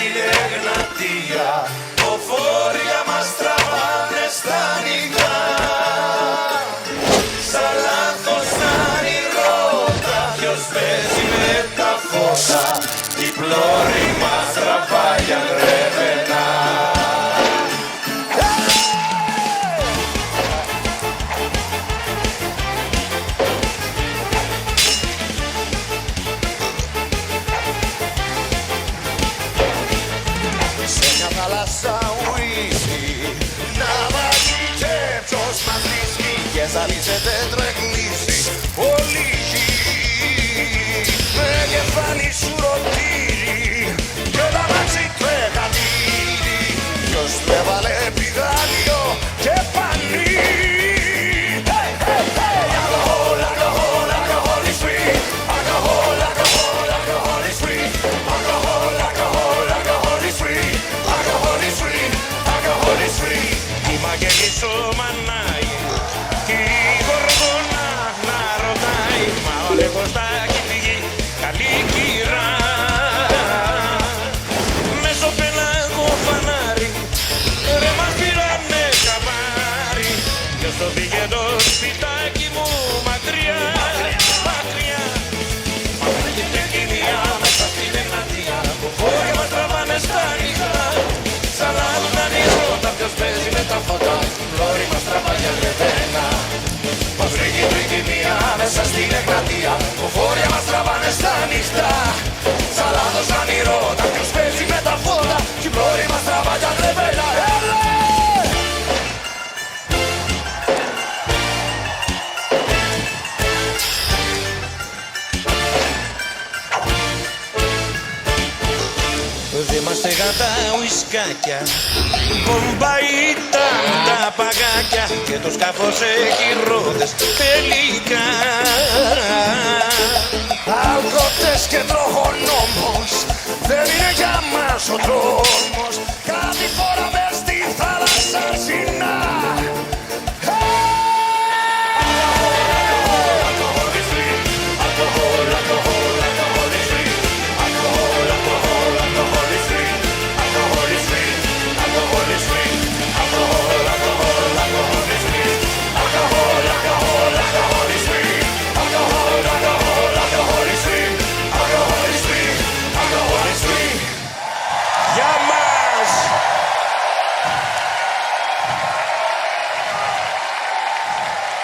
στην Εγνατία, οφόρια μας τραβάνε στα νυχτά. Σαν λάθος όνειρώτα, ποιος παίζει με τα φώτα, η πλώρη μας τραβάει για ρεβενά. Θάλασσα ουίσκι, να βαγεί και ποιος μας βρίσκει και ζαλίζεται τρεγλίσει. Όλοι με κεφάλι σου ρωτήρι και τα μάξι τρεγατήρι. Ποιος του έβαλε πηγάδιο και πανί. Alcohol, alcohol, alcohol is free. Alcohol, alcohol, alcohol is free. Alcohol, alcohol, alcohol is free. Alcohol is free, alcohol is free. Η Μαγγελίσο μανάει κι η Γοργόνα να ρωτάει, μα ο Λεβοστάκη φύγει καλή κυρά. Μέσω πελάγο φανάρι ρε μας πήρανε καμάρι. Ποιος το πήγε το σπιτάκι μου μακριά, μακριά. Μα βρήκε και κοινία μέσα στην Εγνατία, οφόρια μας τραβάνε στα νυχτά. Σαν άλλον ανηρώτα, ποιος παίζει με τα φώτα, η πλώρη μας τραβάει για ρεβένα. Μας βρήκε τρικυμία μέσα στην Εγνατία, οφόρια μας τραβάνε στα νυχτά. Σαν λάθος ανηρώτα, ποιος παίζει με τα φώτα, η πλώρη μας τραβάει για ρεβένα. Δε μας στεγαν τα ουισκάκια, μπόμπα ήταν τα παγάκια και το σκάφος έχει ρόδες τελικά. Αλκοτές και τροχονόμος